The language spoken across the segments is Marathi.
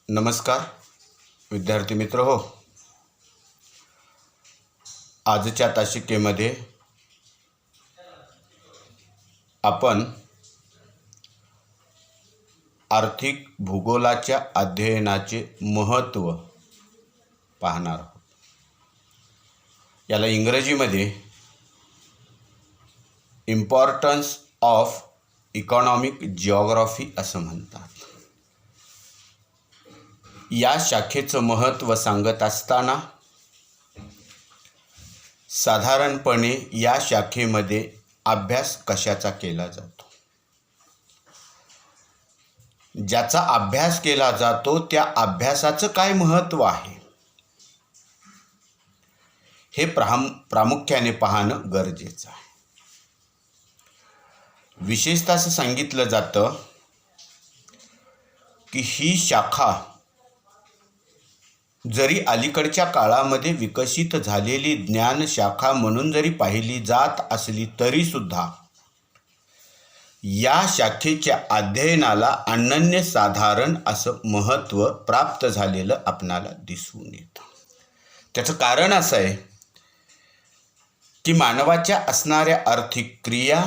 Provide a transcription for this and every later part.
नमस्कार विद्यार्थी मित्र हो. आजच्या तासिकेमध्ये आपण आर्थिक भूगोलाच्या अध्ययनाचे महत्त्व पाहणार आहोत. याला इंग्रजीमध्ये इम्पॉर्टन्स ऑफ इकॉनॉमिक जिओग्राफी असं म्हणतात. या शाखेचं महत्त्व सांगत असताना साधारणपणे या शाखेमध्ये अभ्यास कशाचा केला जातो, ज्याचा अभ्यास केला जातो त्या अभ्यासाचं काय महत्त्व आहे हे प्रामुख्याने पाहणं गरजेचं आहे. विशेषतः असं सांगितलं जातं की ही शाखा जरी अलीकडच्या काळामध्ये विकसित झालेली ज्ञान शाखा म्हणून जरी पाहिली जात असली तरीसुद्धा या शाखेच्या अध्ययनाला अनन्यसाधारण असं महत्त्व प्राप्त झालेलं आपणाला दिसून येतं. त्याचं कारण असं आहे की मानवाच्या असणाऱ्या आर्थिक क्रिया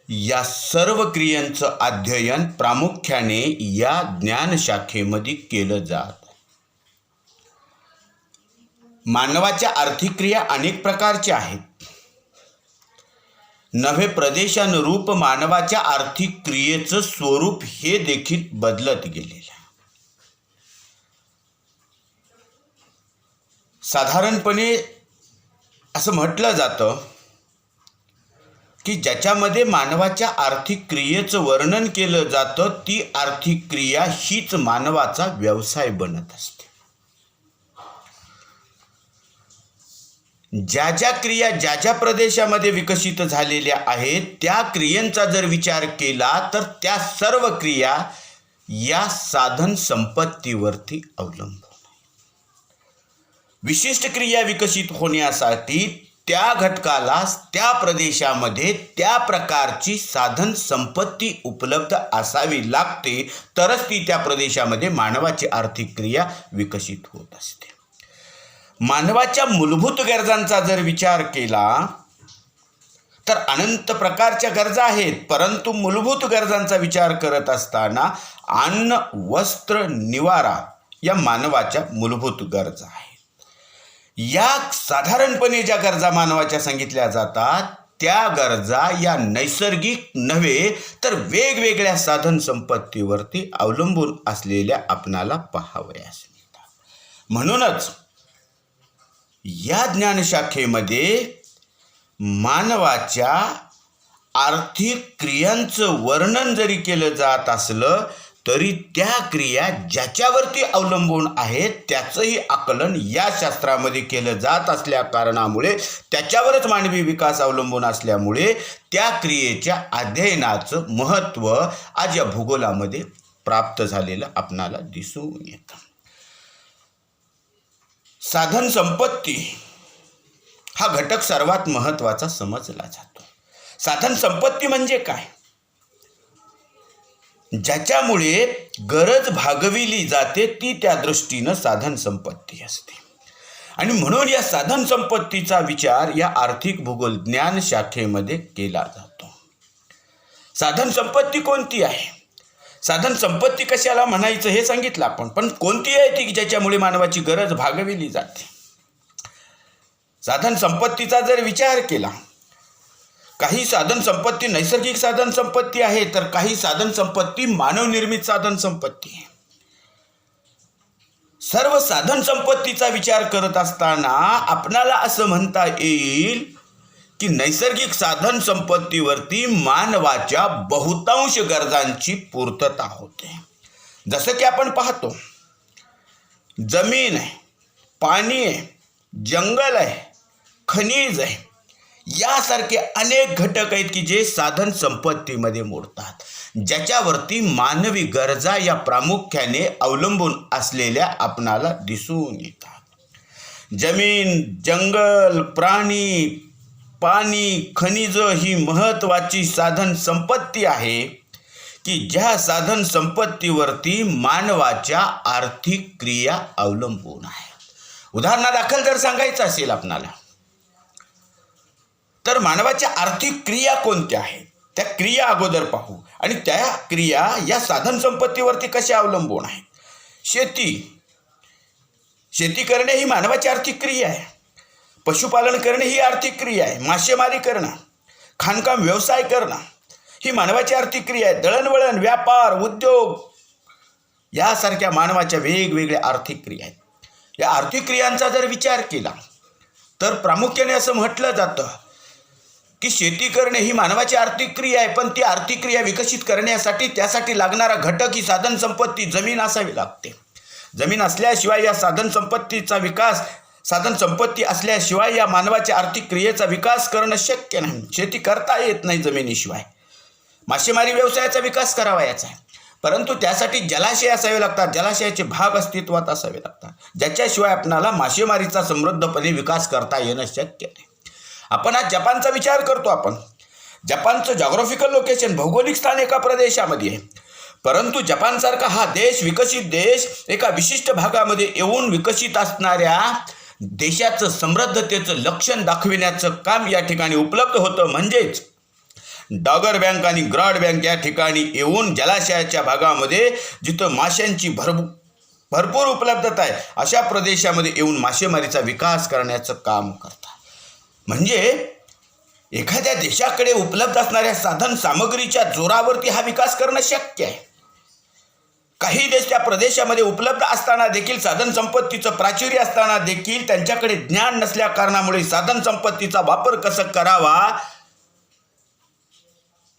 या सर्व क्रियांचं अध्ययन प्रामुख्याने या ज्ञानशाखेमध्ये केलं जात. मानवाच्या आर्थिक क्रिया अनेक प्रकारच्या आहेत. नव्हे प्रदेशानुरूप मानवाच्या आर्थिक क्रियेचं स्वरूप हे देखील बदलत गेलेलं आहे. साधारणपणे असं म्हटलं जातं की ज्याच्यामध्ये मानवाच्या आर्थिक क्रियेचं वर्णन केलं जातं ती आर्थिक क्रिया हीच मानवाचा व्यवसाय बनत असते. ज्या ज्या क्रिया ज्या ज्या प्रदेशामध्ये विकसित झालेल्या आहेत त्या क्रियांचा जर विचार केला तर त्या सर्व क्रिया या साधन संपत्तीवरती अवलंबून. विशिष्ट क्रिया विकसित होण्यासाठी त्या घटकाला त्या प्रदेशामध्ये त्या प्रकारची साधन संपत्ती उपलब्ध असावी लागते तरच ती त्या प्रदेशामध्ये मानवाची आर्थिक क्रिया विकसित होत असते. मानवाच्या मूलभूत गरजांचा जर विचार केला तर अनंत प्रकारच्या गरजा आहेत, परंतु मूलभूत गरजांचा विचार करत असताना अन्न, वस्त्र, निवारा या मानवाच्या मूलभूत गरजा आहेत. या साधारणपणे ज्या गरजा मानवाच्या सांगितल्या जातात त्या गरजा या नैसर्गिक नव्हे तर वेगवेगळ्या साधन संपत्तीवरती अवलंबून असलेल्या आपणाला पाहावयास मिळतात. म्हणूनच या ज्ञानशाखेमध्ये मानवाच्या आर्थिक क्रियांचं वर्णन जरी केलं जात असलं तरी त्या क्रिया ज्याच्यावरती अवलंबून आहेत त्याचंही आकलन या शास्त्रामध्ये केलं जात असल्या कारणामुळे त्याच्यावरच मानवी विकास अवलंबून असल्यामुळे त्या क्रियेच्या अध्ययनाचं महत्त्व आज या भूगोलामध्ये प्राप्त झालेलं आपणाला दिसून येतं. साधन संपत्ती हा घटक सर्वात महत्त्वाचा समजला जातो. साधन संपत्ती म्हणजे काय? ज्याच्यामुळे गरज भागविली जाते ती त्या दृष्टीनं साधन संपत्ती असते. आणि म्हणून या साधन संपत्तीचा विचार या आर्थिक भूगोल ज्ञान शाखेमध्ये केला जातो. साधन संपत्ती कोणती आहे, साधन संपत्ती कशाला म्हणायचं हे सांगितलं आपण, पण कोणती आहे ती ज्याच्यामुळे मानवाची गरज भागविली जाते. साधन संपत्तीचा जर विचार केला, काही साधन संपत्ती नैसर्गिक साधन संपत्ती आहे तर काही साधन संपत्ती मानवनिर्मित साधन संपत्ती आहे. सर्व साधन संपत्तीचा विचार करत असताना आपणाला असं म्हणता येईल की नैसर्गिक साधन संपत्तीवरती मानवाच्या बहुतांश गरजांची पूर्तता होते. जसं की आपण पाहतो जमीन आहे, पाणी आहे, जंगल आहे, खनिज आहे, यासारखे अनेक घटक आहेत की जे साधन संपत्तीमध्ये मोडतात, ज्याच्यावरती मानवी गरजा या प्रामुख्याने अवलंबून असलेल्या आपणाला दिसून येतात. जमीन, जंगल, प्राणी, पाणी, खनिज ही महत्त्वाची साधन संपत्ती आहे की ज्या साधन संपत्तीवरती मानवाच्या आर्थिक क्रिया अवलंबून आहे. उदाहरणादाखल जर सांगायचं असेल आपणाला, तर मानवाच्या आर्थिक क्रिया कोणत्या आहेत त्या क्रिया अगोदर पाहू आणि त्या क्रिया या साधन संपत्तीवरती कशा अवलंबून आहेत. शेती करणे ही मानवाची आर्थिक क्रिया आहे. पशुपालन करणे ही आर्थिक क्रिया आहे. मासेमारी करणं, खाणकाम व्यवसाय करणं ही मानवाची आर्थिक क्रिया आहे. दळणवळण, व्यापार, उद्योग यासारख्या मानवाच्या वेगवेगळ्या आर्थिक क्रिया आहेत. या आर्थिक क्रियांचा जर विचार केला तर प्रामुख्याने असं म्हटलं जातं की शेती करणे ही मानवाची आर्थिक क्रिया आहे, पण ती आर्थिक क्रिया विकसित करण्यासाठी त्यासाठी लागणारा घटक ही साधन संपत्ती जमीन असावी लागते. जमीन असल्याशिवाय या साधन संपत्ती असल्याशिवाय या मानवाच्या आर्थिक क्रियेचा विकास करणं शक्य नाही. शेती करता येत नाही जमिनीशिवाय. मासेमारी व्यवसायाचा विकास करावायचा आहे, परंतु त्यासाठी जलाशय असावे लागतात. जलाशयाचे भाग अस्तित्वात असावे लागतात, ज्याच्याशिवाय आपणाला मासेमारीचा समृद्धपणे विकास करता येणं शक्य नाही. आपण आज जपानचा विचार करतो. आपण जपानचं जॉग्राफिकल लोकेशन, भौगोलिक स्थान एका प्रदेशामध्ये आहे, परंतु जपानसारखा हा देश, विकसित देश, एका विशिष्ट भागामध्ये येऊन विकसित असणाऱ्या देशाचं समृद्धतेचं लक्षण दाखविण्याचं काम या ठिकाणी उपलब्ध होतं. म्हणजेच डॉगर बँक आणि ग्रॉड बँक या ठिकाणी येऊन जलाशयाच्या भागामध्ये जिथं माशांची भरपूर उपलब्धता आहे अशा प्रदेशामध्ये येऊन मासेमारीचा विकास करण्याचं काम करतात. म्हणजे एखाद्या देशाकडे उपलब्ध असणाऱ्या साधन सामग्रीच्या जोरावरती हा विकास करणं शक्य आहे. काही देश त्या प्रदेशामध्ये उपलब्ध असताना देखील, साधन संपत्तीचं प्राचुर्य असताना देखील त्यांच्याकडे ज्ञान नसल्या कारणामुळे साधन संपत्तीचा वापर कसा करावा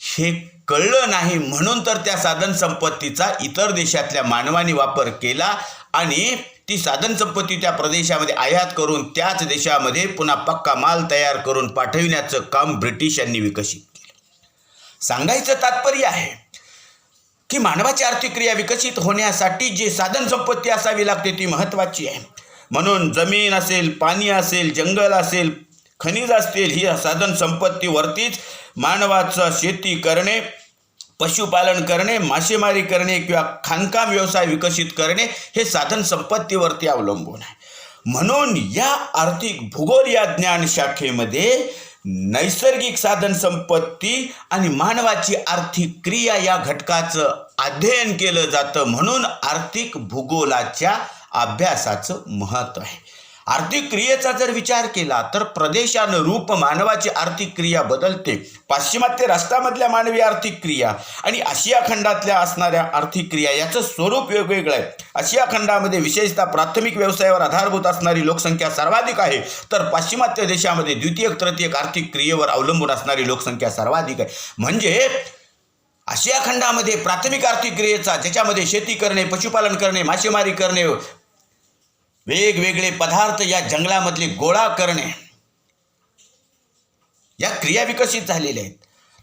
हे कळलं नाही. म्हणून तर त्या साधन संपत्तीचा इतर देशातल्या मानवाने वापर केला आणि ती साधन संपत्ती त्या प्रदेशामध्ये आयात करून त्याच देशामध्ये पुन्हा पक्का माल तयार करून पाठविण्याचं काम ब्रिटिशांनी विकसित केलं. सांगायचं तात्पर्य आहे की मानवाची आर्थिक क्रिया विकसित होण्यासाठी जे साधन संपत्ती असावी लागते ती महत्त्वाची आहे. म्हणून जमीन असेल, पाणी असेल, जंगल असेल, खनिज असतील, ही साधन संपत्तीवरतीच मानवाचं शेती करणे, पशुपालन करणे, मासेमारी करणे किंवा खाणकाम व्यवसाय विकसित करणे हे साधन संपत्तीवरती अवलंबून आहे. म्हणून या आर्थिक भूगोल या ज्ञान शाखेमध्ये नैसर्गिक साधन संपत्ती आणि मानवाची आर्थिक क्रिया या घटकाचं अध्ययन केलं जातं. म्हणून आर्थिक भूगोलाच्या अभ्यासाचं महत्त्व आहे. आर्थिक क्रियेचा जर विचार केला तर प्रदेशानुरूप मानवाची आर्थिक क्रिया बदलते. पाश्चिमात्य राष्ट्रामधल्या मानवी आर्थिक क्रिया आणि आशिया खंडातल्या असणाऱ्या आर्थिक क्रिया याचं स्वरूप वेगवेगळं आहे. आशिया खंडामध्ये विशेषतः प्राथमिक व्यवसायावर आधारभूत असणारी लोकसंख्या सर्वाधिक आहे, तर पाश्चिमात्य देशामध्ये द्वितीयक तृतीयक आर्थिक क्रियेवर अवलंबून असणारी लोकसंख्या सर्वाधिक आहे. म्हणजे आशिया खंडामध्ये प्राथमिक आर्थिक क्रियेचा, ज्याच्यामध्ये शेती करणे, पशुपालन करणे, मासेमारी करणे, वेगवेगळे पदार्थ या जंगलामधले गोळा करणे या क्रिया विकसित झालेल्या आहेत.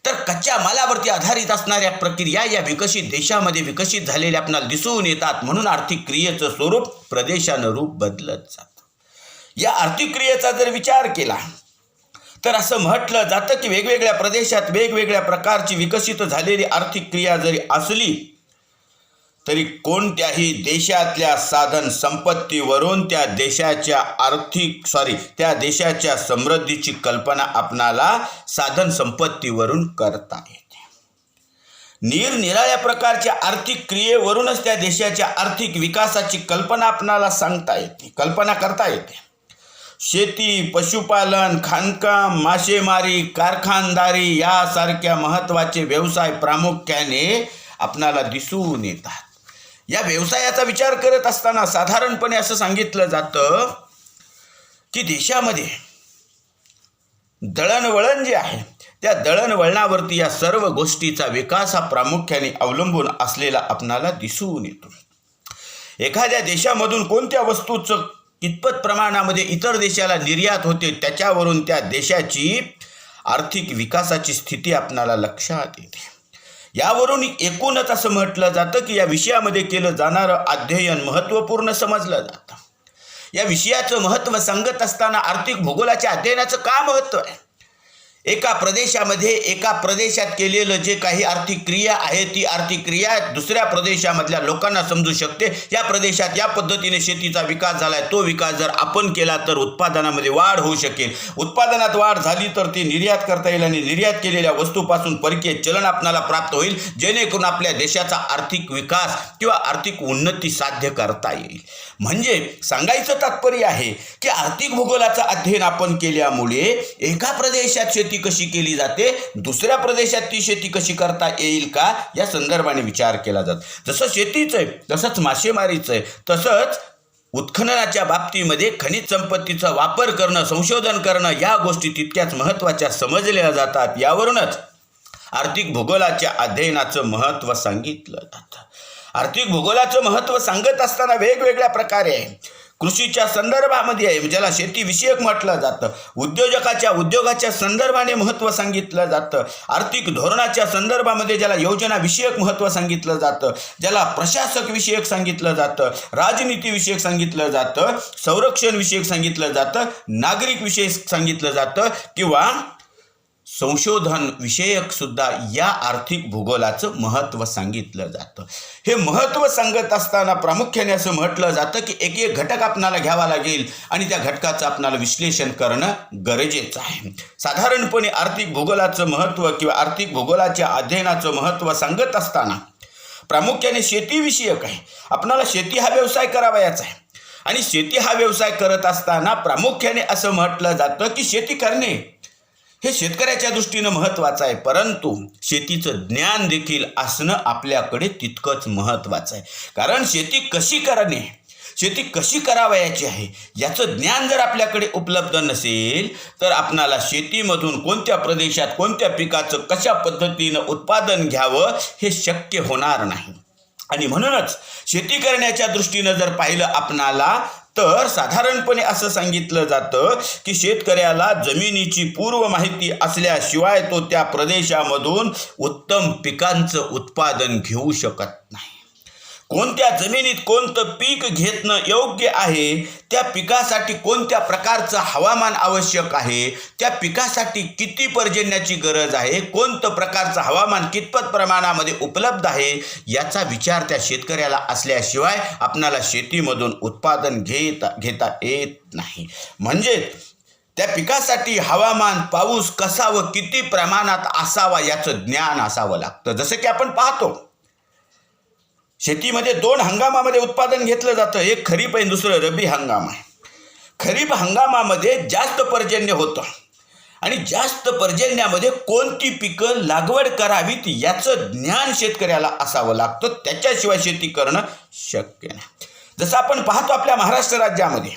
तर कच्च्या मालावरती आधारित असणाऱ्या प्रक्रिया या विकसित देशामध्ये विकसित झालेल्या आपल्याला दिसून येतात. म्हणून आर्थिक क्रियेचं स्वरूप प्रदेशानुरूप बदलत जातं. या आर्थिक क्रियेचा जर विचार केला तर असं म्हटलं जातं की वेगवेगळ्या प्रदेशात वेगवेगळ्या प्रकारची विकसित झालेली आर्थिक क्रिया जरी असली तरी कोणत्याही देशातल्या साधन संपत्तीवरून त्या देशाच्या समृद्धीची कल्पना आपणाला साधन संपत्तीवरून करता येते. निरनिराळ्या प्रकारच्या आर्थिक क्रियेवरूनच त्या देशाच्या आर्थिक विकासाची कल्पना आपणाला कल्पना करता येते. शेती, पशुपालन, खाणकाम, मासेमारी, कारखानदारी यासारख्या महत्त्वाचे व्यवसाय प्रामुख्याने आपणाला दिसून येतात. या व्यवसायाचा विचार करत असताना साधारणपणे असं सांगितलं जातं की देशामध्ये दळणवळण जे आहे त्या दळणवळणावरती या सर्व गोष्टीचा विकास हा प्रामुख्याने अवलंबून असलेला आपणाला दिसून येतो. एखाद्या देशामधून कोणत्या वस्तूचं कितपत प्रमाणामध्ये इतर देशाला निर्यात होते त्याच्यावरून त्या देशाची आर्थिक विकासाची स्थिती आपणाला लक्षात येते. यावरून एकूणच असं म्हटलं जातं की या विषयामध्ये केलं जाणारं अध्ययन महत्त्वपूर्ण समजलं जातं. या विषयाचं महत्त्व सांगत असताना आर्थिक भूगोलाच्या अध्ययनाचं का महत्त्व आहे? एका प्रदेशामध्ये एका प्रदेशात केलेलं जे काही आर्थिक क्रिया आहे ती आर्थिक क्रिया दुसऱ्या प्रदेशामधल्या लोकांना समजू शकते. या प्रदेशात या पद्धतीने शेतीचा विकास झालाय, तो विकास जर आपण केला तर उत्पादनामध्ये वाढ होऊ शकेल. उत्पादनात वाढ झाली तर ती निर्यात करता येईल आणि निर्यात केलेल्या वस्तूपासून परकीय चलन आपल्याला प्राप्त होईल, जेणेकरून आपल्या देशाचा आर्थिक विकास किंवा आर्थिक उन्नती साध्य करता येईल. म्हणजे सांगायचं तात्पर्य आहे की आर्थिक भूगोलाचं अध्ययन आपण केल्यामुळे एका प्रदेशात शेती कशी केली जाते, दुसऱ्या प्रदेशात ती शेती कशी करता येईल का, या संदर्भाने विचार केला जातो. जसं शेतीचं आहे तसंच मासेमारीचं आहे, तसंच उत्खननाच्या बाबतीमध्ये खनिज संपत्तीचा वापर करणं, संशोधन करणं, या गोष्टी तितक्याच महत्त्वाच्या समजल्या जातात. यावरूनच आर्थिक भूगोलाच्या अध्ययनाचं महत्त्व सांगितलं जातं. आर्थिक भूगोलाचं महत्त्व सांगत असताना वेगवेगळ्या प्रकारे आहे. कृषीच्या संदर्भामध्ये आहे, ज्याला शेतीविषयक म्हटलं जातं. उद्योगाच्या संदर्भाने महत्त्व सांगितलं जातं. आर्थिक धोरणाच्या संदर्भामध्ये ज्याला योजनाविषयक महत्त्व सांगितलं जातं, ज्याला प्रशासक विषयक सांगितलं जातं, राजनीती विषयक सांगितलं जातं, संरक्षण विषयक सांगितलं जातं, नागरिक विषयक सांगितलं जातं किंवा संशोधन विषयक सुद्धा या आर्थिक भूगोलाचं महत्त्व सांगितलं जातं. हे महत्त्व सांगत असताना प्रामुख्याने असं म्हटलं जातं की एक एक घटक आपणाला घ्यावा लागेल आणि त्या घटकाचं आपणाला विश्लेषण करणं गरजेचं आहे. साधारणपणे आर्थिक भूगोलाचं महत्त्व किंवा आर्थिक भूगोलाच्या अध्ययनाचं महत्त्व सांगत असताना प्रामुख्याने शेतीविषयक आहे. आपणाला शेती हा व्यवसाय करावयाचा आहे आणि शेती हा व्यवसाय करत असताना प्रामुख्याने असं म्हटलं जातं की शेती करणे हे शेतकऱ्याच्या दृष्टीनं महत्त्वाचं आहे, परंतु शेतीचं ज्ञान देखील असणं आपल्याकडे तितकंच महत्त्वाचं आहे. कारण शेती कशी करणे, शेती कशी करावयाची आहे याचं ज्ञान जर आपल्याकडे उपलब्ध नसेल तर आपणाला शेतीमधून कोणत्या प्रदेशात कोणत्या पिकाचं कशा पद्धतीनं उत्पादन घ्यावं हे शक्य होणार नाही. आणि म्हणूनच शेती करण्याच्या दृष्टीनं जर पाहिलं आपणाला तर साधारणपणे असं सांगितलं जातं की शेतकऱ्याला जमिनीची पूर्व माहिती असल्याशिवाय तो त्या प्रदेशामधून उत्तम पिकांचं उत्पादन घेऊ शकत नाही. कोणत्या जमिनीत कोणतं पीक घेणं योग्य आहे, त्या पिकासाठी कोणत्या प्रकारचं हवामान आवश्यक आहे, त्या पिकासाठी किती पर्जन्याची गरज आहे, कोणतं प्रकारचं हवामान कितपत प्रमाणामध्ये उपलब्ध आहे, याचा विचार त्या शेतकऱ्याला असल्याशिवाय आपणाला शेतीमधून उत्पादन घेता येत नाही. म्हणजे त्या पिकासाठी हवामान, पाऊस कसा व किती प्रमाणात असावा याचं ज्ञान असावं लागतं. जसं की आपण पाहतो शेतीमध्ये 2 हंगामामध्ये उत्पादन घेतलं जातं, एक खरीप आहे दुसरं रब्बी हंगाम आहे. खरीप हंगामामध्ये जास्त पर्जन्य होतं आणि जास्त पर्जन्यामध्ये कोणती पिकं लागवड करावीत याचं ज्ञान शेतकऱ्याला असावं लागतं, त्याच्याशिवाय शेती करणं शक्य नाही. जसं आपण पाहतो आपल्या महाराष्ट्र राज्यामध्ये,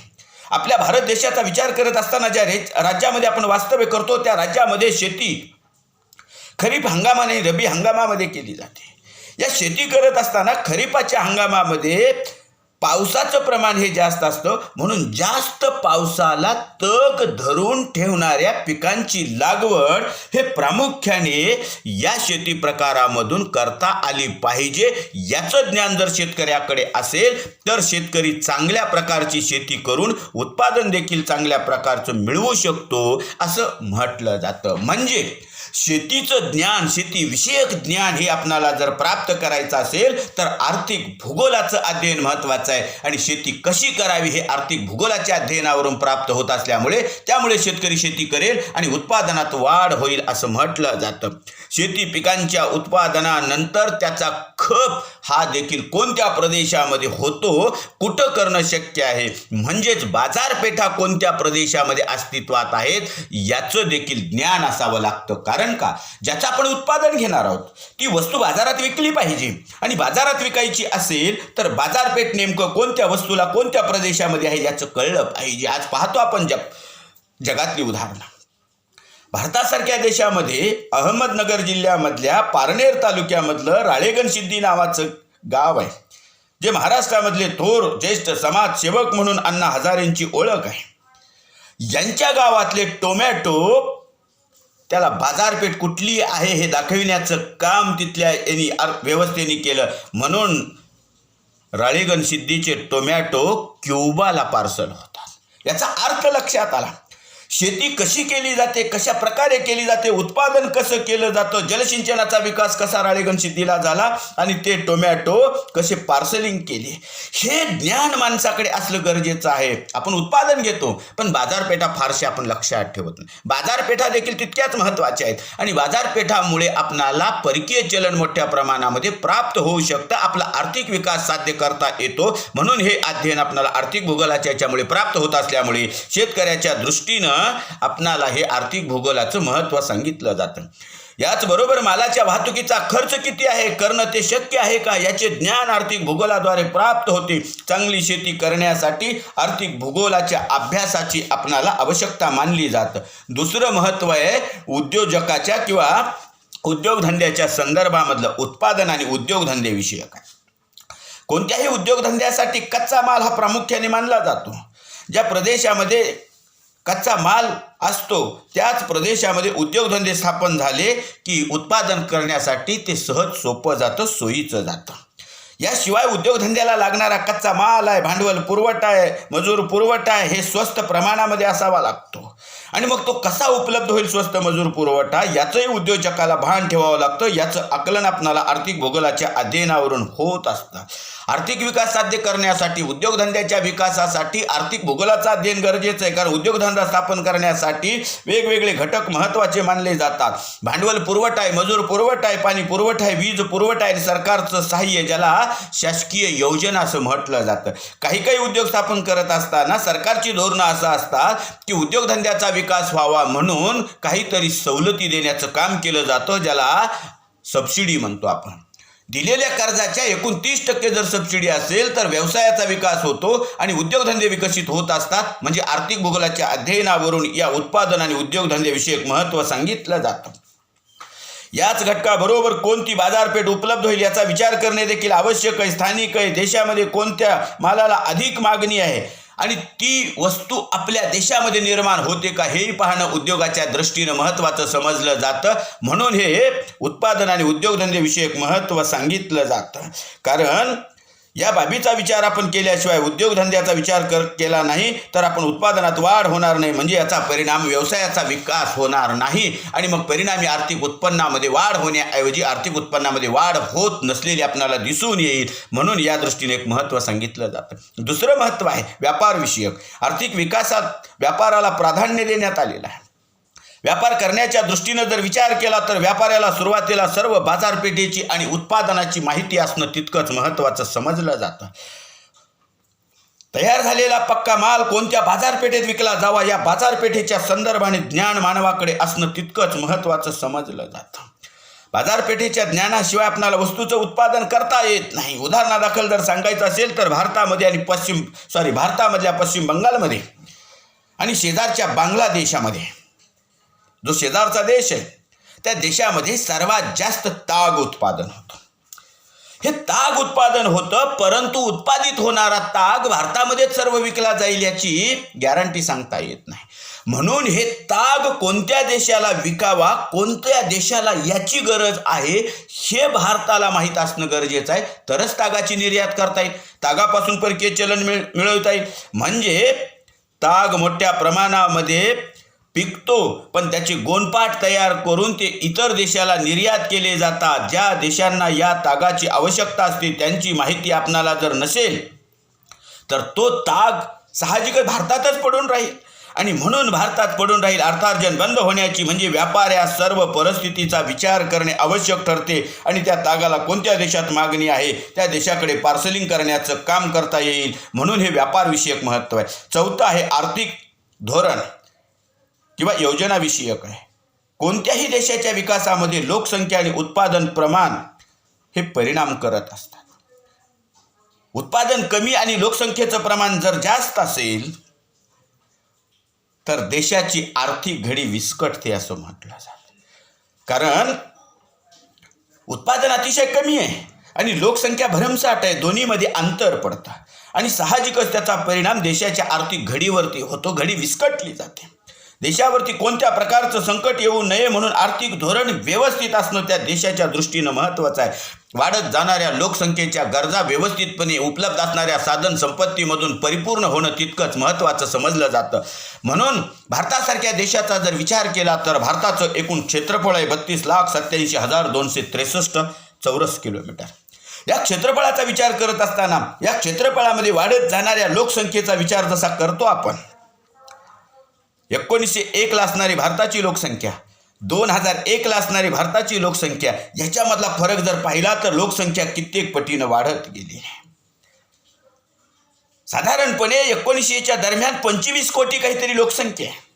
आपल्या भारत देशाचा विचार करत असताना ज्या राज्यामध्ये आपण वास्तव्य करतो त्या राज्यामध्ये शेती खरीप हंगामाने रब्बी हंगामामध्ये केली जाते. या शेती करत असताना खरीपाच्या हंगामामध्ये पावसाचं प्रमाण हे जास्त असतं, म्हणून जास्त पावसाला तग धरून ठेवणाऱ्या पिकांची लागवड हे प्रामुख्याने या शेती प्रकारामधून करता आली पाहिजे. याचं ज्ञान जर शेतकऱ्याकडे असेल तर शेतकरी चांगल्या प्रकारची शेती करून उत्पादन देखील चांगल्या प्रकारचं मिळवू शकतो असं म्हटलं जातं. म्हणजे शेतीचं ज्ञान, शेतीविषयक ज्ञान हे आपणाला जर प्राप्त करायचं असेल तर आर्थिक भूगोलाचं अध्ययन महत्त्वाचं आहे आणि शेती कशी करावी हे आर्थिक भूगोलाच्या अध्ययनावरून प्राप्त होत असल्यामुळे त्यामुळे शेतकरी शेती करेल आणि उत्पादनात वाढ होईल असं म्हटलं जातं. शेती पिकांच्या उत्पादनानंतर त्याचा खप हा देखील कोणत्या प्रदेशामध्ये होतो, कुठं करणं शक्य आहे, म्हणजेच बाजारपेठा कोणत्या प्रदेशामध्ये अस्तित्वात आहेत याचं देखील ज्ञान असावं लागतं. कारण का, ज्याचं आपण उत्पादन घेणार आहोत ती वस्तू बाजारात विकली पाहिजे आणि बाजारात विकायची असेल तर बाजारपेठ नेमकं कोणत्या वस्तूला कोणत्या प्रदेशामध्ये आहे याचं कळलं पाहिजे. आज पाहतो आपण जगातली उदाहरणं. भारतासारख्या देशामध्ये अहमदनगर जिल्ह्यामधल्या पारनेर तालुक्यामधलं राळेगणसिद्धी नावाचं गाव आहे, जे महाराष्ट्रामधले थोर ज्येष्ठ समाजसेवक म्हणून अण्णा हजारेंची ओळख आहे. यांच्या गावातले टोमॅटो त्याला बाजारपेठ कुठली आहे हे दाखविण्याचं काम तिथल्या व्यवस्थेने केलं, म्हणून राळेगणसिद्धीचे टोमॅटो क्युबाला पार्सल होतात. याचा अर्थ लक्षात आला. शेती कशी केली जाते, कशा प्रकारे केली जाते, उत्पादन कसं केलं जातं, जलसिंचनाचा विकास कसा राळेगण सिद्धीला झाला आणि ते टोमॅटो कसे पार्सलिंग केले, हे ज्ञान माणसाकडे असलं गरजेचं आहे. आपण उत्पादन घेतो पण बाजारपेठा फारशा आपण लक्षात ठेवत नाही. बाजारपेठा देखील तितक्याच महत्त्वाच्या आहेत आणि बाजारपेठामुळे आपणाला परकीय चलन मोठ्या प्रमाणामध्ये प्राप्त होऊ शकतं, आपला आर्थिक विकास साध्य करता येतो. म्हणून हे अध्ययन आपल्याला आर्थिक भूगोलाच्या याच्यामुळे प्राप्त होत असल्यामुळे शेतकऱ्याच्या दृष्टीनं आपणाला हे आर्थिक भूगोलाचं महत्त्व सांगितलं जातं. याचबरोबर मालाच्या वाहतुकीचा खर्च किती आहे, करणं ते शक्य आहे का, याचे ज्ञान आर्थिक भूगोलाद्वारे प्राप्त होते. चांगली शेती करण्यासाठी आर्थिक भूगोलाच्या अभ्यासाची आपणाला आवश्यकता मानली जातं. दुसरं महत्त्व आहे उद्योजकाच्या किंवा उद्योगधंद्याच्या संदर्भामधलं उत्पादन आणि उद्योगधंदेविषयक आहे. कोणत्याही उद्योगधंद्यासाठी कच्चा माल हा प्रामुख्याने मानला जातो. ज्या प्रदेशामध्ये कच्चा माल असतो त्याच प्रदेशामध्ये उद्योगधंदे स्थापन झाले की उत्पादन करण्यासाठी ते सहज सोपं जातं, सोयीचं जातं. याशिवाय उद्योगधंद्याला लागणारा कच्चा माल आहे, भांडवल पुरवठा आहे, मजूर पुरवठा आहे, हे स्वस्त प्रमाणामध्ये असावा लागतो. आणि मग तो कसा उपलब्ध होईल स्वस्त मजूर पुरवठा, याचंही उद्योजकाला भान ठेवावं लागतं. याचं आकलन आपणाला आर्थिक भूगोलाच्या अध्ययनावरून होत असतं. आर्थिक विकास साध्य करण्यासाठी, उद्योगधंद्याच्या विकासासाठी आर्थिक भूगोलाचं अध्ययन गरजेचं आहे. कारण उद्योगधंदा स्थापन करण्यासाठी वेगवेगळे घटक महत्त्वाचे मानले जातात. भांडवल पुरवठा आहे, मजूर पुरवठा आहे, पाणी पुरवठा आहे, वीज पुरवठा आहे, सरकारचं सहाय्य, ज्याला शासकीय योजना असं म्हटलं जातं. काही उद्योग स्थापन करत असताना सरकारची धोरणं असं असतात की उद्योगधंद्याचा विकास व्हावा म्हणून काहीतरी सवलती देण्याचं काम केलं जातं, ज्याला सबसिडी म्हणतो आपण. दिलेल्या कर्जाच्या एकूण 30% जर सबसिडी असेल तर व्यवसायाचा विकास होतो आणि उद्योगधंदे विकसित होत असतात. म्हणजे आर्थिक भूगोलाच्या अध्ययनावरून या उत्पादन आणि उद्योगधंदेविषयक महत्त्व सांगितलं जातं. याच घटकाबरोबर कोणती बाजारपेठ उपलब्ध होईल याचा विचार करणे देखील आवश्यक आहे. स्थानिक आहे, देशामध्ये कोणत्या मालाला अधिक मागणी आहे आणि ती वस्तू आपल्या देशामध्ये निर्माण होते का हेही पाहणं उद्योगाच्या दृष्टीनं महत्त्वाचं समजलं जातं. म्हणून हे उत्पादन आणि उद्योगधंदेविषयक महत्त्व सांगितलं जातं. कारण या बाबीचा विचार आपण केल्याशिवाय उद्योगधंद्याचा विचार केला नाही तर आपण उत्पादनात वाढ होणार नाही. म्हणजे याचा परिणाम व्यवसायाचा विकास होणार नाही आणि मग परिणामी आर्थिक उत्पन्नामध्ये वाढ होण्याऐवजी आर्थिक उत्पन्नामध्ये वाढ होत नसलेली आपल्याला दिसून येईल. म्हणून या दृष्टीने एक महत्त्व सांगितलं जातं. दुसरं महत्त्व आहे व्यापार विषयक. आर्थिक विकासात व्यापाराला प्राधान्य देण्यात आलेलं आहे. व्यापार करण्याच्या दृष्टीनं जर विचार केला तर व्यापाऱ्याला सुरुवातीला सर्व बाजारपेठेची आणि उत्पादनाची माहिती असणं तितकंच महत्त्वाचं समजलं जातं. तयार झालेला पक्का माल कोणत्या बाजारपेठेत विकला जावा या बाजारपेठेच्या संदर्भाने ज्ञान मानवाकडे असणं तितकंच महत्त्वाचं समजलं जातं. बाजारपेठेच्या ज्ञानाशिवाय आपल्याला वस्तूचं उत्पादन करता येत नाही. उदाहरणादाखल जर सांगायचं असेल तर भारतामध्ये आणि भारतामधल्या पश्चिम बंगालमध्ये आणि शेजारच्या बांगलादेशामध्ये, जो शेजारचा देश आहे त्या देशामध्ये सर्वात जास्त ताग उत्पादन होतं. हे ताग उत्पादन होतं, परंतु उत्पादित होणारा ताग भारतामध्येच सर्व विकला जाईल याची गॅरंटी सांगता येत नाही. म्हणून हे ताग कोणत्या देशाला विकावा, कोणत्या देशाला याची गरज आहे हे भारताला माहीत असणं गरजेचं आहे. तरच तागाची निर्यात करता येईल, तागापासून परकीय चलन मिळवता येईल. म्हणजे ताग मोठ्या प्रमाणामध्ये पिकतो पण त्याची गोणपाट तयार करून ते इतर देशाला निर्यात केले जातात. ज्या देशांना या तागाची आवश्यकता असते त्यांची माहिती आपणाला जर नसेल तर तो ताग साहजिकच भारतातच पडून राहील आणि म्हणून भारतात पडून राहील. अर्थार्जन बंद होण्याची म्हणजे व्यापाऱ्या सर्व परिस्थितीचा विचार करणे आवश्यक ठरते आणि त्या तागाला कोणत्या देशात मागणी आहे त्या देशाकडे पार्सलिंग करण्याचं काम करता येईल. म्हणून हे व्यापारविषयक महत्त्व आहे. चौथं आहे आर्थिक धोरण किंवा योजना विषयक आहे. कोणत्याही देशाच्या विकासामध्ये लोकसंख्या आणि उत्पादन प्रमाण हे परिणाम करत असतात. उत्पादन कमी आणि लोकसंख्येचं प्रमाण जर जास्त असेल तर देशाची आर्थिक घडी विस्कटते असं म्हटलं जातं. कारण उत्पादन अतिशय कमी आहे आणि लोकसंख्या भरमसाठ आहे, दोन्हीमध्ये अंतर पडतं आणि साहजिकच त्याचा परिणाम देशाच्या आर्थिक घडीवरती होतो. घडी विस्कटली जाते. देशावरती कोणत्या प्रकारचं संकट येऊ नये म्हणून आर्थिक धोरण व्यवस्थित असणं त्या देशाच्या दृष्टीनं महत्त्वाचं आहे. वाढत जाणाऱ्या लोकसंख्येच्या गरजा व्यवस्थितपणे उपलब्ध असणाऱ्या साधन संपत्तीमधून परिपूर्ण होणं तितकंच महत्त्वाचं समजलं जातं. म्हणून भारतासारख्या देशाचा जर विचार केला तर भारताचं एकूण क्षेत्रफळ आहे 32,87,263 चौरस किलोमीटर. या क्षेत्रफळाचा विचार करत असताना या क्षेत्रफळामध्ये वाढत जाणाऱ्या लोकसंख्येचा विचार जसा करतो आपण, 1901 ला असणारी भारताची लोकसंख्या, 2001 ला असणारी भारताची लोकसंख्या, याच्यामधला फरक जर पाहिला तर लोकसंख्या कित्येक पटीनं वाढत गेली. साधारणपणे 1900च्या दरम्यान 25 कोटी काहीतरी लोकसंख्या आहे.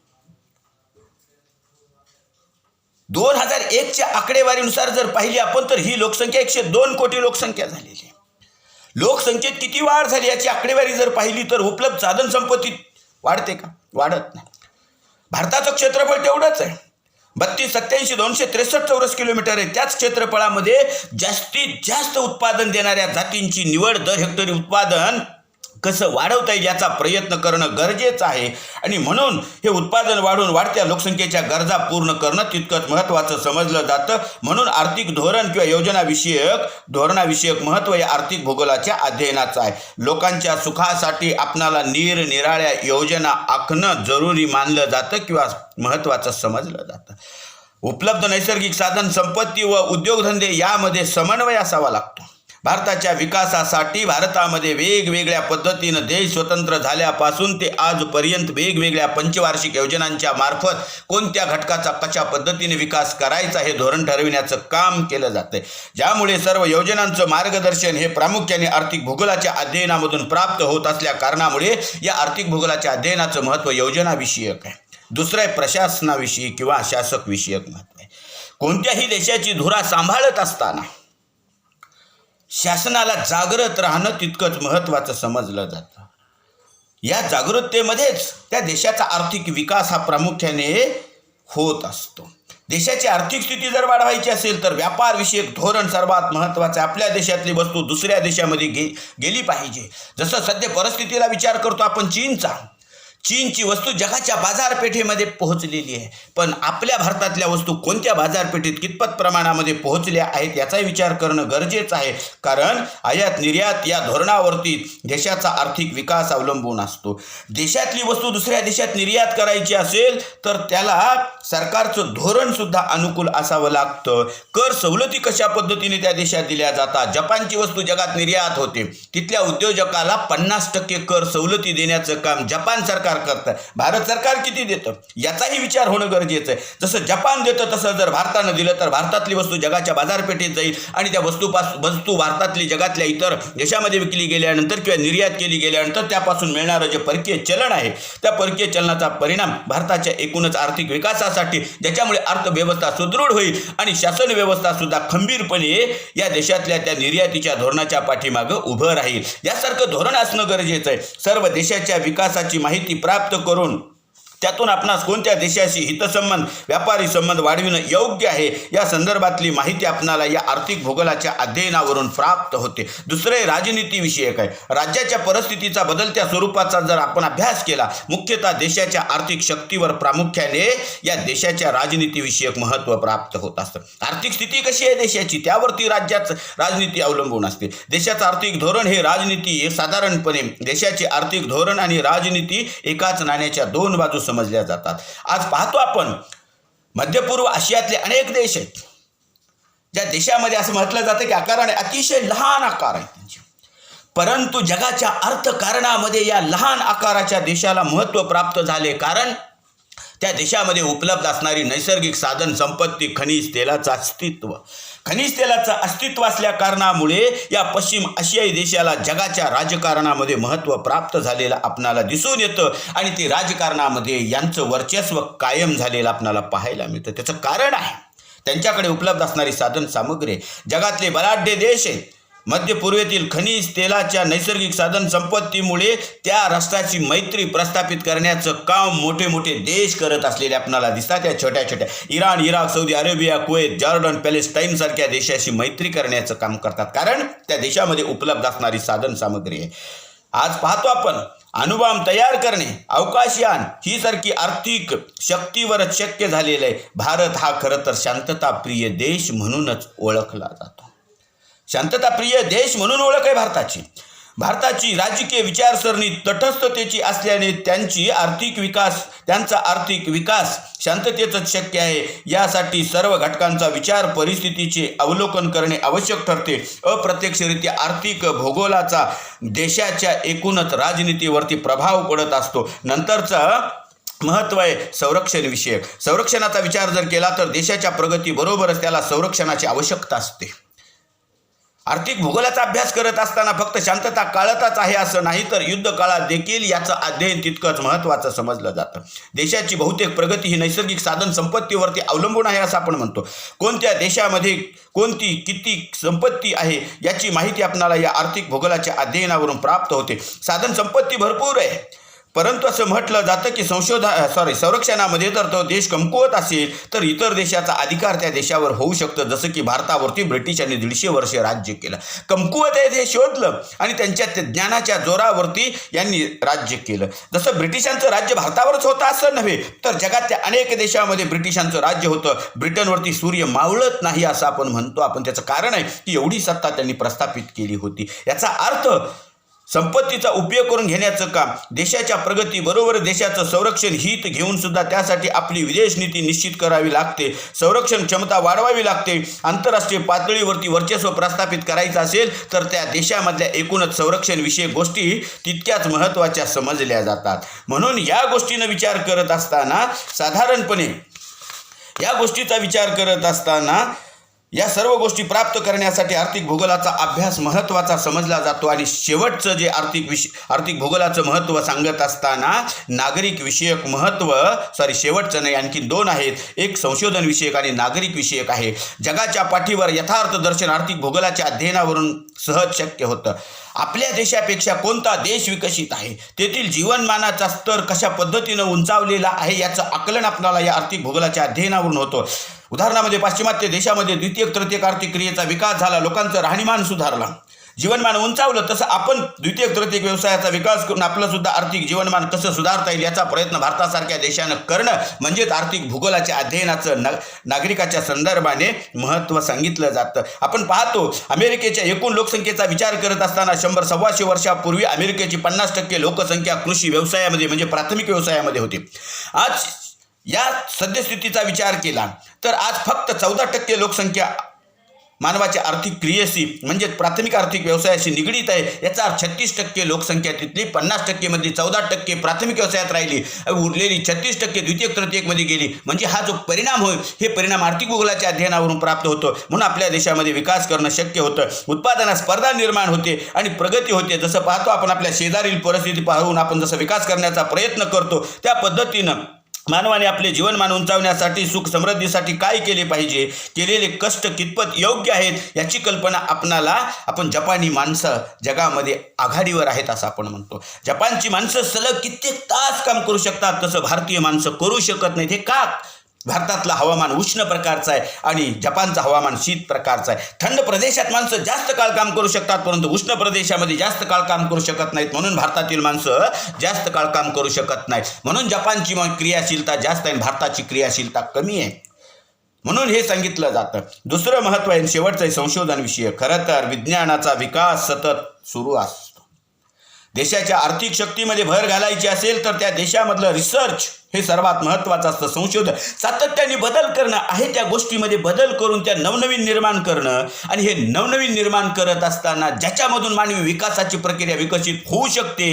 2001च्या आकडेवारीनुसार जर पाहिली आपण तर ही लोकसंख्या 102 कोटी लोकसंख्या झालेली आहे. लोकसंख्येत किती वाढ झाली याची आकडेवारी जर पाहिली तर उपलब्ध साधन संपत्ती वाढते का? वाढत नाही. भारताचं क्षेत्रफळ तेवढंच आहे, 32,87,263 चौरस किलोमीटर आहे. त्याच क्षेत्रफळामध्ये जास्तीत जास्त उत्पादन देणाऱ्या जातींची निवड, दर हेक्टरी उत्पादन कसं वाढवता येईल याचा प्रयत्न करणं गरजेचं आहे. आणि म्हणून हे उत्पादन वाढून वाढत्या लोकसंख्येच्या गरजा पूर्ण करणं तितकंच महत्त्वाचं समजलं जातं. म्हणून आर्थिक धोरण किंवा धोरणाविषयक महत्त्व या आर्थिक भूगोलाच्या अध्ययनाचं आहे. लोकांच्या सुखासाठी आपणाला निरनिराळ्या योजना आखणं जरुरी मानलं जातं किंवा महत्त्वाचं समजलं जातं. उपलब्ध नैसर्गिक साधन संपत्ती व उद्योगधंदे यामध्ये समन्वय असावा लागतो. भारताच्या विकासासाठी भारतामध्ये वेगवेगळ्या पद्धतीनं देश स्वतंत्र झाल्यापासून ते आजपर्यंत वेगवेगळ्या पंचवार्षिक योजनांच्या मार्फत कोणत्या घटकाचा कशा पद्धतीने विकास करायचा हे धोरण ठरविण्याचं काम केलं जाते. ज्यामुळे सर्व योजनांचं मार्गदर्शन हे प्रामुख्याने आर्थिक भूगोलाच्या अध्ययनामधून प्राप्त होत असल्या कारणामुळे या आर्थिक भूगोलाच्या अध्ययनाचं महत्त्व योजनाविषयक आहे. दुसरं आहे प्रशासनाविषयी किंवा शासक विषयक महत्त्व आहे. कोणत्याही देशाची धुरा सांभाळत असताना शासनाला जागृत राहणं तितकंच महत्त्वाचं समजलं जातं. या जागृततेमध्येच त्या देशाचा आर्थिक विकास हा प्रामुख्याने होत असतो. देशाची आर्थिक स्थिती जर वाढवायची असेल तर व्यापार विषयक धोरण सर्वात महत्त्वाचं आहे. आपल्या देशातली वस्तू दुसऱ्या देशामध्ये गेली पाहिजे. जसं सध्या परिस्थितीला विचार करतो आपण चीनची वस्तू जगाच्या बाजारपेठेमध्ये पोहोचलेली आहे, पण आपल्या भारतातल्या वस्तू कोणत्या बाजारपेठेत कितपत प्रमाणामध्ये पोहोचल्या आहेत याचाही विचार करणं गरजेचं आहे. कारण आयात निर्यात या धोरणावरती देशाचा आर्थिक विकास अवलंबून असतो. देशातली वस्तू दुसऱ्या देशात निर्यात करायची असेल तर त्याला सरकारचं धोरणसुद्धा अनुकूल असावं लागतं. कर सवलती कशा पद्धतीने त्या देशात दिल्या जातात. जपानची वस्तू जगात निर्यात होते, तिथल्या उद्योजकाला 50% कर सवलती देण्याचं काम जपान सरकार करतं. भारत सरकार किती देतं याचाही विचार होणं गरजेचं आहे. जसं जपान देतं तसं जर भारतानं दिलं तर भारतातली वस्तू जगाच्या बाजारपेठेत जाईल आणि त्या वस्तू भारतातली जगातल्या इतर देशामध्ये विकली गेल्यानंतर किंवा निर्यात केली गेल्यानंतर त्यापासून मिळणारं जे परकीय चलन आहे त्या परकीय चलनाचा परिणाम भारताच्या एकूणच आर्थिक विकासासाठी, ज्याच्यामुळे अर्थव्यवस्था सुदृढ होईल आणि शासन व्यवस्था सुद्धा खंबीरपणे या देशातल्या त्या निर्यातीच्या धोरणाच्या पाठीमागं उभं राहील. यासारखं धोरण असणं गरजेचं आहे. सर्व देशाच्या विकासाची माहिती प्राप्त करून त्यातून आपणास कोणत्या देशाशी हितसंबंध, व्यापारी संबंध वाढविणं योग्य आहे या संदर्भातली माहिती आपणाला या आर्थिक भूगोलाच्या अध्ययनावरून प्राप्त होते. दुसरे राजनीतीविषयक आहे. राज्याच्या परिस्थितीचा बदलत्या स्वरूपाचा जर आपण अभ्यास केला, मुख्यतः देशाच्या आर्थिक शक्तीवर प्रामुख्याने या देशाच्या राजनीतीविषयक महत्त्व प्राप्त होत असतं. आर्थिक स्थिती कशी आहे देशाची त्यावरती राज्याचं राजनीती अवलंबून असते. देशाचं आर्थिक धोरण हे राजनीती हे साधारणपणे देशाचे आर्थिक धोरण आणि राजनीती एकाच नाण्याच्या दोन बाजू समजल्या जातात. आज पाहतो आपण मध्यपूर्व आशियातले अनेक देश आहेत ज्या देशामध्ये असं म्हटलं जातं की आकाराने अतिशय लहान आकार आहे त्यांचे, परंतु जगाच्या अर्थकारणामध्ये या लहान आकाराच्या देशाला महत्त्व प्राप्त झाले. कारण त्या देशामध्ये उपलब्ध असणारी नैसर्गिक साधन संपत्ती, खनिज तेलाचं अस्तित्व असल्या कारणामुळे या पश्चिम आशियाई देशाला जगाच्या राजकारणामध्ये महत्त्व प्राप्त झालेलं आपणाला दिसून येतं आणि ते राजकारणामध्ये यांचं वर्चस्व कायम झालेलं आपणाला पाहायला मिळतं. त्याचं कारण आहे त्यांच्याकडे उपलब्ध असणारी साधन सामग्री. जगातले बलाढ्य देश आहेत. मध्य पूर्वेतील खनिज तेलाच्या नैसर्गिक साधन संपत्तीमुळे त्या राष्ट्राची मैत्री प्रस्थापित करण्याचं काम मोठे मोठे देश करत असलेले आपल्याला दिसतात. त्या छोट्या Iran, Iraq, Saudi Arabia, Kuwait, Jordan, Palestine सारख्या देशाशी मैत्री करण्याचं काम करतात. कारण त्या देशामध्ये उपलब्ध असणारी साधन सामग्री आहे. आज पाहतो आपण अणुबॉम्ब तयार करणे, अवकाशयान ही सारखी आर्थिक शक्तीवरच शक्य झालेलं आहे. भारत हा खरं तर शांतताप्रिय देश म्हणूनच ओळखला जातो. शांतताप्रिय देश म्हणून ओळख आहे भारताची. भारताची राजकीय विचारसरणी तटस्थतेची असल्याने त्यांचा आर्थिक विकास शांततेतच शक्य आहे. यासाठी सर्व घटकांचा विचार परिस्थितीचे अवलोकन करणे आवश्यक ठरते. अप्रत्यक्षरित्या आर्थिक भूगोलाचा देशाच्या एकूणच राजनीतीवरती प्रभाव पडत असतो. नंतरचा महत्त्व आहे संरक्षण विषयक. संरक्षणाचा विचार जर केला तर देशाच्या प्रगतीबरोबरच त्याला संरक्षणाची आवश्यकता असते. आर्थिक भूगोलाचा अभ्यास करत असताना फक्त शांतता काळातच आहे असं नाही, तर युद्ध काळात देखील याचं अध्ययन तितकंच महत्त्वाचं समजलं जातं. देशाची बहुतेक प्रगती ही नैसर्गिक साधन संपत्तीवरती अवलंबून आहे असं आपण म्हणतो. कोणत्या देशामध्ये कोणती किती संपत्ती आहे याची माहिती आपल्याला या आर्थिक भूगोलाच्या अध्ययनावरून प्राप्त होते. साधन संपत्ती भरपूर आहे, परंतु असं म्हटलं जातं की संरक्षणामध्ये जर तो देश कमकुवत असेल तर इतर देशाचा अधिकार त्या देशावर होऊ शकतं. जसं की भारतावरती ब्रिटिशांनी 150 वर्षे राज्य केलं. कमकुवत आहे हे शोधलं आणि त्यांच्या ज्ञानाच्या जोरावरती यांनी राज्य केलं. जसं ब्रिटिशांचं राज्य भारतावरच होतं असं नव्हे, तर जगातल्या अनेक देशामध्ये ब्रिटिशांचं राज्य होतं. ब्रिटनवरती सूर्य मावळत नाही असं आपण म्हणतो. आपण त्याचं कारण आहे की एवढी सत्ता त्यांनी प्रस्थापित केली होती. याचा अर्थ संपत्तीचा उपयोग करून घेण्याचं काम, देशाच्या प्रगतीबरोबर देशाचं संरक्षण हित घेऊन सुद्धा त्यासाठी आपली विदेश नीती निश्चित करावी लागते. संरक्षण क्षमता वाढवावी लागते. आंतरराष्ट्रीय पातळीवरती वर्चस्व प्रस्थापित करायचं असेल तर त्या देशामधल्या एकूणच संरक्षण विषयक गोष्टी तितक्याच महत्त्वाच्या समजल्या जातात. म्हणून या गोष्टीनं विचार करत असताना साधारणपणे या गोष्टीचा विचार करत असताना या सर्व गोष्टी प्राप्त करण्यासाठी आर्थिक भूगोलाचा अभ्यास महत्त्वाचा समजला जातो. आणि शेवटचं जे आर्थिक भूगोलाचं महत्त्व सांगत असताना नागरिक विषयक शेवटचं नाही, आणखी 2 आहेत. एक संशोधन विषयक आणि नागरिक विषयक आहे. जगाच्या पाठीवर यथार्थ दर्शन आर्थिक भूगोलाच्या अध्ययनावरून सहज शक्य होतं. आपल्या देशापेक्षा कोणता देश विकसित आहे, तेथील जीवनमानाचा स्तर कशा पद्धतीनं उंचावलेला आहे याचं आकलन आपल्याला या आर्थिक भूगोलाच्या अध्ययनावरून होतं. उदाहरणामध्ये पाश्चिमात्य देशामध्ये द्वितीयक तृतीयक आर्थिक क्रियेचा विकास झाला, लोकांचं राहणीमान सुधारला, जीवनमान उंचावलं. तसं आपण द्वितीयक तृतीयक व्यवसायाचा विकास करून आपलं सुद्धा आर्थिक जीवनमान कसं सुधारता येईल याचा प्रयत्न भारतासारख्या देशानं करणं म्हणजेच आर्थिक भूगोलाच्या अध्ययनाचं नागरिकाच्या संदर्भाने महत्त्व सांगितलं जातं. आपण पाहतो अमेरिकेच्या एकूण लोकसंख्येचा विचार करत असताना 100-125 वर्षापूर्वी अमेरिकेची 50% लोकसंख्या कृषी व्यवसायामध्ये म्हणजे प्राथमिक व्यवसायामध्ये होती. आज या सद्यस्थितीचा विचार केला तर आज फक्त 14% लोकसंख्या मानवाच्या आर्थिक क्रियेशी म्हणजे प्राथमिक आर्थिक व्यवसायाशी निगडीत आहे. याचा 36% लोकसंख्या तिथली 50% मध्ये 14% प्राथमिक व्यवसायात राहिली, उरलेली 36% द्वितीयक तृतीयकमध्ये गेली. म्हणजे हा जो परिणाम होईल हे परिणाम आर्थिक भूगोलाच्या अध्ययनावरून प्राप्त होतो. म्हणून आपल्या देशामध्ये विकास करणं शक्य होतं. उत्पादनात स्पर्धा निर्माण होते आणि प्रगती होते. जसं पाहतो आपण आपल्या शेजारील परिस्थिती पाहून आपण जसं विकास करण्याचा प्रयत्न करतो त्या पद्धतीनं मानवाने आपले जीवनमान उंचावण्यासाठी सुख समृद्धीसाठी काय केले पाहिजे, केलेले कष्ट कितपत योग्य आहेत याची कल्पना आपण जपानी माणसं जगामध्ये आघाडीवर आहेत असं आपण म्हणतो. जपानची माणसं सलग कित्येक तास काम करू शकतात, तसं भारतीय माणसं करू शकत नाहीत. हे का? भारतातलं हवामान उष्ण प्रकारचं आहे आणि जपानचं हवामान शीत प्रकारचं आहे. थंड प्रदेशात माणसं जास्त काळ काम करू शकतात, परंतु उष्ण प्रदेशामध्ये जास्त काळ काम करू शकत नाहीत. म्हणून भारतातील माणसं जास्त काळ काम करू शकत नाहीत. म्हणून जपानची क्रियाशीलता जास्त आहे, भारताची क्रियाशीलता कमी आहे. म्हणून हे सांगितलं जातं. दुसरं महत्त्व आहे शेवटचं आहे संशोधन विषय. खरं तर विज्ञानाचा विकास सतत सुरू असतो. देशाच्या आर्थिक शक्तीमध्ये भर घालायची असेल तर त्या देशामधलं रिसर्च हे सर्वात महत्त्वाचं असतं. संशोधन सातत्याने बदल करणं आहे, त्या गोष्टीमध्ये बदल करून त्या नवनवीन निर्माण करणं. आणि हे नवनवीन निर्माण करत असताना ज्याच्यामधून मानवी विकासाची प्रक्रिया विकसित होऊ शकते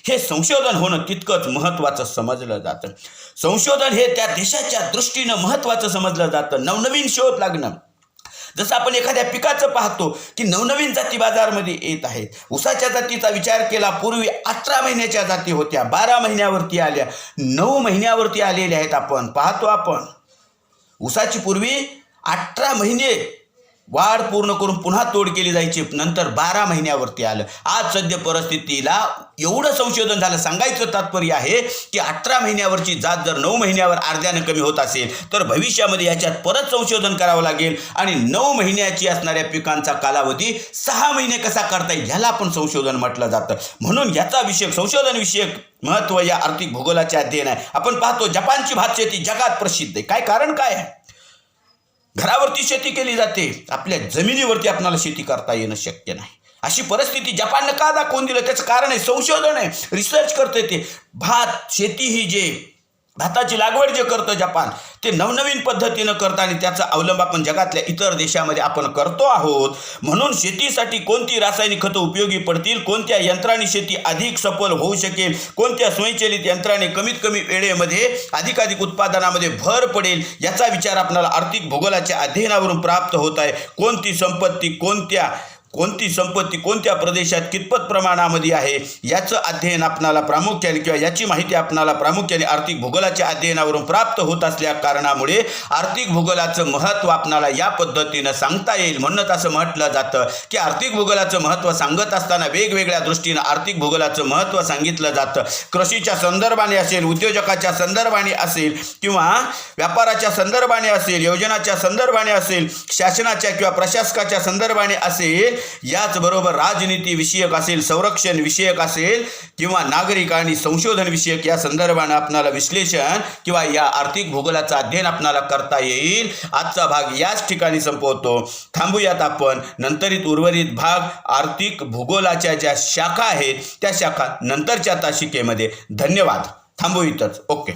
हे संशोधन होणं तितकंच महत्त्वाचं समजलं जातं. संशोधन हे त्या देशाच्या दृष्टीनं महत्त्वाचं समजलं जातं. नवनवीन शोध लागणं. जसं आपण एखाद्या पिकाचं पाहतो की नवनवीन जाती बाजारमध्ये येत आहेत. ऊसाच्या जातीचा विचार केला, पूर्वी 18 महिन्याच्या जाती होत्या, 12 महिन्यावरती आल्या, 9 महिन्यावरती आलेल्या आहेत. आपण पाहतो ऊसाची पूर्वी 18 महिने वाढ पूर्ण करून पुन्हा तोड केली जायची, नंतर 12 महिन्यावरती आलं. आज सध्या परिस्थितीला एवढं संशोधन झालं. सांगायचं तात्पर्य आहे की 18 महिन्यावरची जात जर 9 महिन्यावर अर्ध्यानं कमी होत असेल तर भविष्यामध्ये याच्यात परत संशोधन करावं लागेल आणि 9 महिन्याची असणाऱ्या पिकांचा कालावधी 6 महिने कसा करता येईल ह्याला आपण संशोधन म्हटलं जातं. म्हणून याचा विषय संशोधन विषयक महत्त्व या आर्थिक भूगोलाचे अध्ययन आहे. आपण पाहतो जपानची भातशेती जगात प्रसिद्ध आहे. काय कारण काय आहे? घरावरती शेती केली जाते, आपल्या जमिनीवरती आपल्याला शेती करता येणं शक्य नाही. अशी परिस्थिती जपाननं का दाखवून दिलं? त्याचं कारण आहे संशोधन आहे, रिसर्च करते ते. भात शेती ही जे भाताची लागवड जे करतं जपान, ते नवनवीन पद्धतीनं करतं आणि त्याचा अवलंब आपण जगातल्या इतर देशामध्ये आपण करतो आहोत. म्हणून शेतीसाठी कोणती रासायनिक खतं उपयोगी पडतील, कोणत्या यंत्राने शेती अधिक सफल होऊ शकेल, कोणत्या स्वयंचलित यंत्राने कमीत कमी वेळेमध्ये अधिकाधिक उत्पादनामध्ये भर पडेल, याचा विचार आपल्याला आर्थिक भूगोलाच्या अध्ययनावरून प्राप्त होत आहे. कोणती संपत्ती कोणत्या प्रदेशात कितपत प्रमाणामध्ये आहे याचं अध्ययन आपणाला प्रामुख्याने किंवा याची माहिती आपणाला प्रामुख्याने आर्थिक भूगोलाच्या अध्ययनावरून प्राप्त होत असल्या कारणामुळे आर्थिक भूगोलाचं महत्त्व आपणाला या पद्धतीनं सांगता येईल. म्हणूनच असं म्हटलं जातं की आर्थिक भूगोलाचं महत्त्व सांगत असताना वेगवेगळ्या दृष्टीनं आर्थिक भूगोलाचं महत्त्व सांगितलं जातं. कृषीच्या संदर्भाने असेल, उद्योजकाच्या संदर्भाने असेल किंवा व्यापाराच्या संदर्भाने असेल, योजनाच्या संदर्भाने असेल, शासनाच्या किंवा प्रशासकाच्या संदर्भाने असेल, याचबरोबर राजनीती विषयक असेल, संरक्षण विषयक असेल किंवा नागरिक आणि संशोधन विषयक या संदर्भाने आपणाला विश्लेषण किंवा या आर्थिक भूगोलाचं अध्ययन आपणाला करता येईल. आजचा भाग याच ठिकाणी संपवतो. थांबूयात आपण. नंतरित उर्वरित भाग आर्थिक भूगोलाच्या ज्या शाखा आहेत त्या शाखा नंतरच्या तासिकेमध्ये. धन्यवाद. थांबू इथंच. ओके.